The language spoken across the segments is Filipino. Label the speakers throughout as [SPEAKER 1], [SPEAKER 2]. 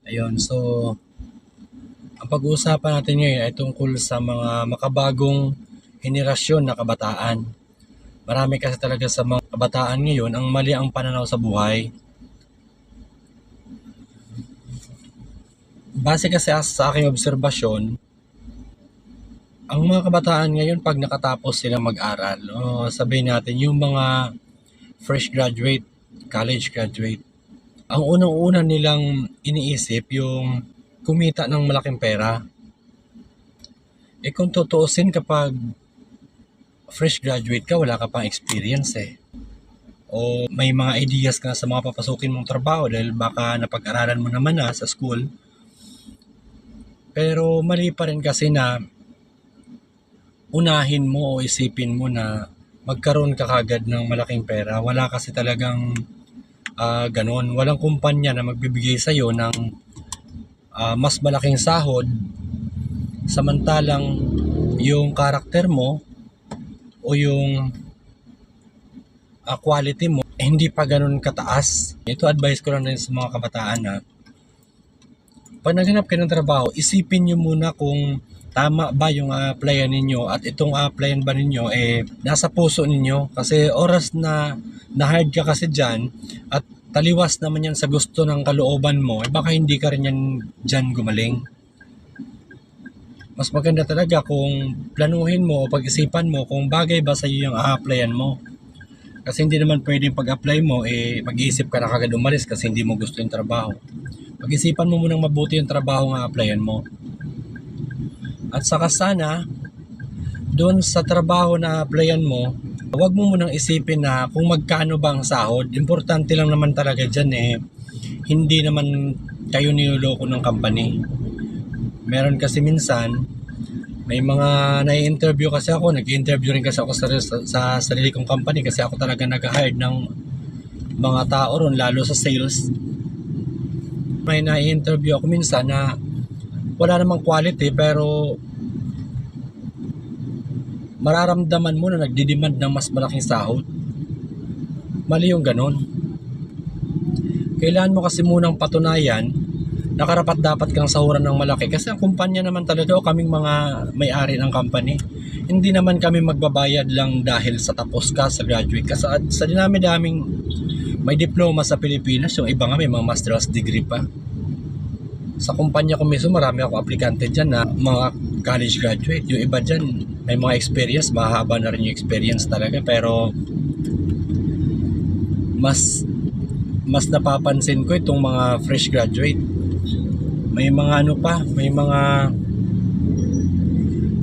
[SPEAKER 1] Ayun, so ang pag-uusapan natin ngayon ay tungkol sa mga makabagong henerasyon na kabataan. Marami kasi talaga sa mga kabataan ngayon ang mali ang pananaw sa buhay. Base kasi sa aking obserbasyon, ang mga kabataan ngayon pag nakatapos sila mag-aral, o sabihin natin yung mga fresh graduate, college graduate, ang unang-una nilang iniisip yung kumita ng malaking pera. Kung tutuusin kapag fresh graduate ka, wala ka pang experience O may mga ideas ka sa mga papasukin mong trabaho dahil baka napag-aralan mo naman na sa school. Pero mali pa rin kasi na unahin mo o isipin mo na magkaroon ka kagad ng malaking pera. Wala kasi talagang ganon. Walang kumpanya na magbibigay sa'yo ng mas malaking sahod samantalang yung karakter mo o yung quality mo hindi pa ganun kataas. Ito advice ko lang din sa mga kabataan na pag naghanap kayo ng trabaho, isipin nyo muna kung tama ba yung applyan ninyo at itong applyan ba ninyo nasa puso ninyo, kasi oras na na-hard ka kasi dyan at taliwas naman yan sa gusto ng kalooban mo, baka hindi ka rin yan dyan gumaling. Mas maganda talaga kung planuhin mo o pag-isipan mo kung bagay ba sa iyo yung a-applyan mo. Kasi hindi naman pwedeng pag-apply mo, mag-iisip ka na kagad umalis kasi hindi mo gusto yung trabaho. Pag-isipan mo munang mabuti yung trabaho nga applyan mo. At saka sana, doon sa trabaho na applyan mo, huwag mo munang isipin na kung magkano ba ang sahod. Importante lang naman talaga dyan hindi naman kayo niloloko ng company. Meron kasi minsan, may mga nai-interview kasi ako, nag-interview rin kasi ako sa sarili kong company kasi ako talaga nag-hire ng mga tao ron, lalo sa sales. May nai-interview ako minsan na wala namang quality pero mararamdaman mo na nagdidemand ng mas malaking sahod. Mali yung ganon. Kailangan mo kasi munang patunayan na karapat dapat kang sahuran ng malaki kasi ang kumpanya naman talaga o kaming mga may-ari ng company, hindi naman kami magbabayad lang dahil sa tapos ka, sa graduate ka. Sa dinami-daming may diploma sa Pilipinas, yung iba nga may mga master's degree pa. Sa kumpanya ko mismo, marami ako aplikante dyan na mga college graduate. Yung iba dyan, may mga experience, mahaba na rin yung experience talaga. Pero mas napapansin ko itong mga fresh graduate. May mga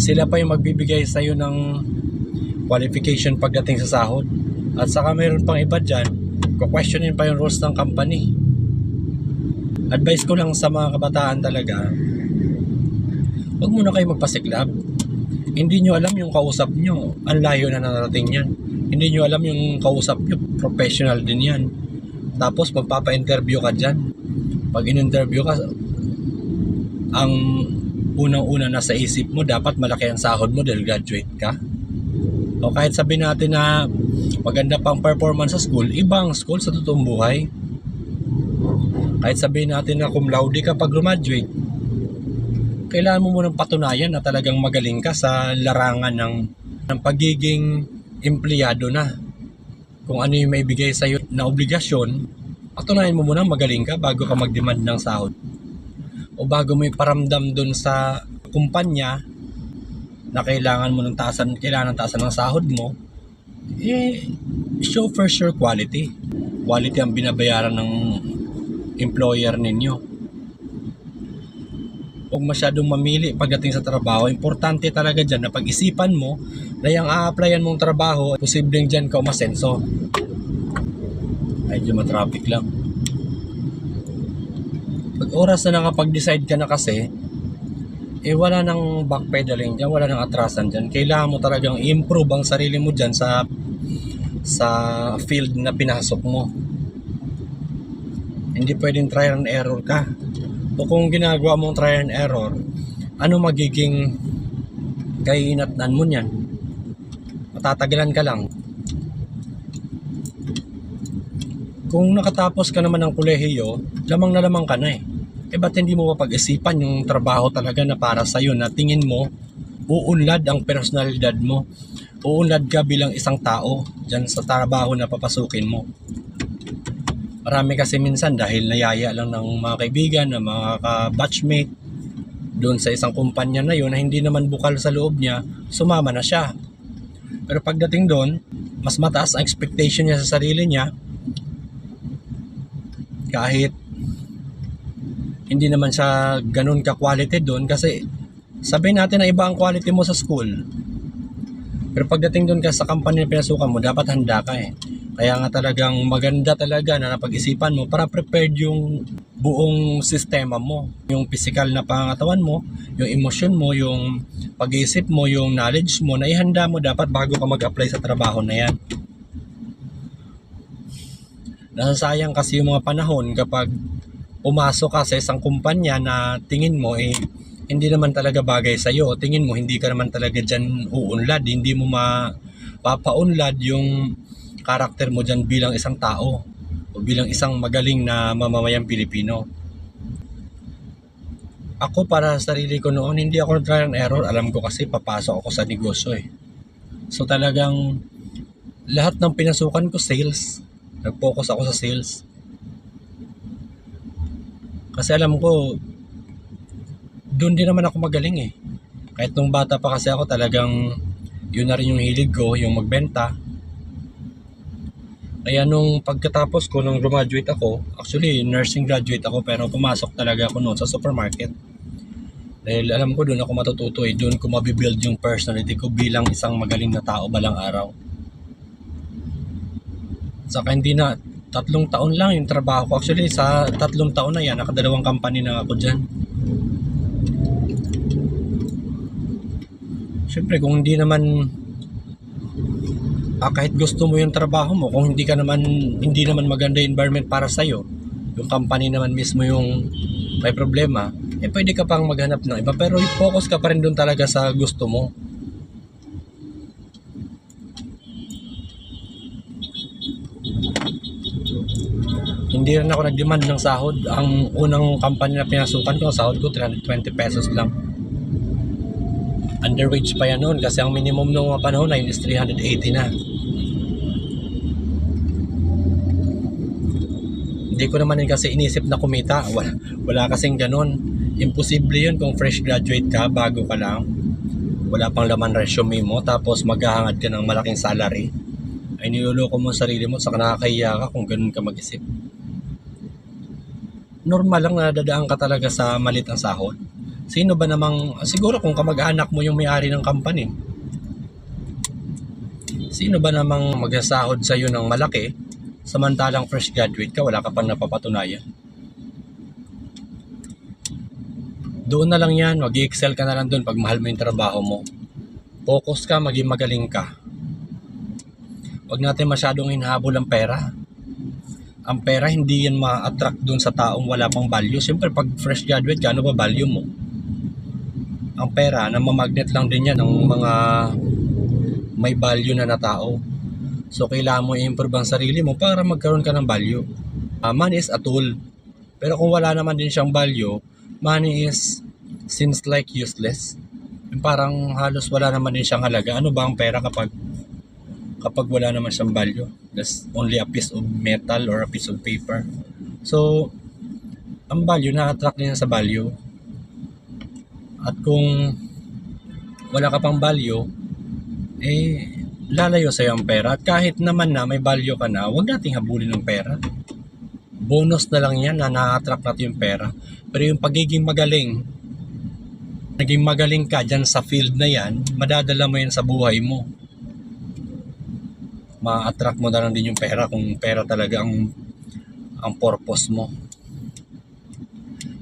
[SPEAKER 1] sila pa yung magbibigay sa'yo ng qualification pagdating sa sahod. At saka mayroon pang iba dyan, questionin pa yung rules ng company. Advice ko lang sa mga kabataan talaga, huwag muna kayo magpasiklab. Hindi nyo alam yung kausap nyo, ang layo na narating yan. Hindi nyo alam yung kausap nyo, professional din yan. Tapos magpapa-interview ka dyan. Pag in-interview ka, ang unang-una na sa isip mo, dapat malaki ang sahod mo dahil graduate ka. O kahit sabihin natin na maganda pang performance sa school, ibang school sa totoong buhay. Kahit sabihin natin na cum laude ka pag graduate, kailangan mo munang patunayan na talagang magaling ka sa larangan ng pagiging empleyado na. Kung ano yung maibigay sa'yo na obligasyon, patunayan mo muna magaling ka bago ka mag-demand ng sahod. O bago mo iparamdam dun sa kumpanya na kailangan taasan ng sahod mo, show for sure quality. Quality ang binabayaran ng employer ninyo. Huwag masyadong mamili pagdating sa trabaho. Importante talaga dyan na pag-isipan mo na yung a-applyan mong trabaho, posibleng dyan ka umasenso. Medyo matraffic lang. Pag oras na nakapag-decide ka na kasi, wala nang backpedaling dyan, wala nang atrasan dyan. Kailangan mo talagang i-improve ang sarili mo dyan sa field na pinasok mo. Hindi pwedeng try and error ka. O kung ginagawa mong try and error, ano magiging kainatnan mo niyan? Matatagalan ka lang. Kung nakatapos ka naman ng kolehiyo, lamang na lamang ka na ba't hindi mo mapag-isipan yung trabaho talaga na para sa'yo, na tingin mo uunlad ang personalidad mo, uunlad ka bilang isang tao dyan sa trabaho na papasukin mo. Marami kasi minsan dahil nayaya lang ng mga kaibigan, ng mga ka-batchmate doon sa isang kumpanya na yun, na hindi naman bukal sa loob niya, sumama na siya. Pero pagdating doon, mas mataas ang expectation niya sa sarili niya, kahit hindi naman siya ganun ka-quality doon, kasi sabihin natin na iba ang quality mo sa school. Pero pagdating doon ka sa company na pinasukan mo, dapat handa ka eh. Kaya nga talagang maganda talaga na napag-isipan mo para prepared yung buong sistema mo. Yung physical na pangangatawan mo, yung emosyon mo, yung pag-iisip mo, yung knowledge mo, na ihanda mo dapat bago ka mag-apply sa trabaho na yan. Nasasayang kasi yung mga panahon kapag pumasok ka sa isang kumpanya na tingin mo hindi naman talaga bagay sa'yo. Tingin mo hindi ka naman talaga dyan uunlad, hindi mo mapapaunlad yung karakter mo dyan bilang isang tao o bilang isang magaling na mamamayang Pilipino. Ako para sa sarili ko noon, hindi ako nag-try and error. Alam ko kasi papasok ako sa negosyo eh. So talagang lahat ng pinasukan ko sales. Nag-focus ako sa sales. Kasi alam ko, doon din naman ako magaling eh. Kahit nung bata pa kasi ako, talagang yun na rin yung hilig ko, yung magbenta. Kaya nung pagkatapos ko, nung graduate ako, actually nursing graduate ako, pero pumasok talaga ako noon sa supermarket. Dahil alam ko doon ako matututo eh, doon ko mabibuild yung personality ko bilang isang magaling na tao balang araw. Saka hindi na, 3 taon lang yung trabaho ko. Actually sa 3 taon na yan, nakadalawang company na ako dyan. Siyempre kung hindi naman kahit gusto mo yung trabaho mo, kung hindi naman maganda yung environment para sa'yo, yung company naman mismo yung may problema, pwede ka pang maghanap ng iba, pero focus ka pa rin doon talaga sa gusto mo. Hindi rin ako nag-demand ng sahod. Ang unang company na pinasukan ko, sahod ko 320 pesos lang. Underwage pa yan noon kasi ang minimum nung panahon na yun is 380 na. Hindi ko naman kasi inisip na kumita. Wala kasing ganun. Imposible yun kung fresh graduate ka, bago ka lang. Wala pang laman resume mo, tapos maghahangad ka ng malaking salary. Ay niloloko mo sarili mo, saka nakakahiya ka kung ganun ka mag-isip. Normal lang na dadaan ka talaga sa malit ang sahod. Sino ba namang, siguro kung kamag-anak mo yung may-ari ng company, sino ba namang magsasahod sa'yo ng malaki, samantalang fresh graduate ka, wala ka pang napapatunayan? Doon na lang yan, mag-excel ka na lang doon pag mahal mo yung trabaho mo. Focus ka, maging magaling ka. Huwag natin masyadong hinahabol ang pera. Ang pera hindi yan ma-attract doon sa taong wala pang value. Siyempre pag fresh graduate ka, ano ba value mo? Ang pera, namamagnet lang din yan ng mga may value na tao. So kailangan mo i-improve ang sarili mo para magkaroon ka ng value. Money is a tool. Pero kung wala naman din siyang value, money seems like useless. Parang halos wala naman din siyang halaga. Ano ba ang pera kapag wala naman siyang value? That's only a piece of metal or a piece of paper. So, ang value, na-attract niya sa value. At kung wala ka pang value, lalayo sa'yo ang pera. At kahit naman na may value ka na, huwag nating habulin ng pera. Bonus na lang yan na na-attract natin yung pera. Pero yung pagiging magaling, naging magaling ka dyan sa field na yan, madadala mo yan sa buhay mo. Ma-attract mo na lang din yung pera kung pera talaga ang purpose mo.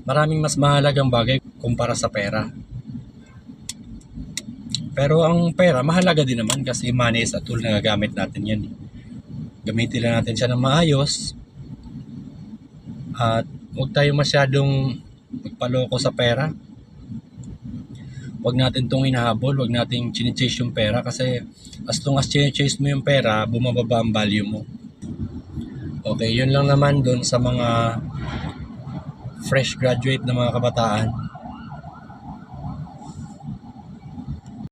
[SPEAKER 1] Maraming mas mahalagang bagay kumpara sa pera. Pero ang pera mahalaga din naman kasi money is a tool na gagamit natin yan. Gamitin lang natin siya ng maayos. At huwag tayo masyadong magpaloko sa pera. Huwag natin itong hinahabol, huwag natin chine-chase yung pera kasi as long as chine-chase mo yung pera, bumababa ang value mo. Okay, yun lang naman dun sa mga fresh graduate na mga kabataan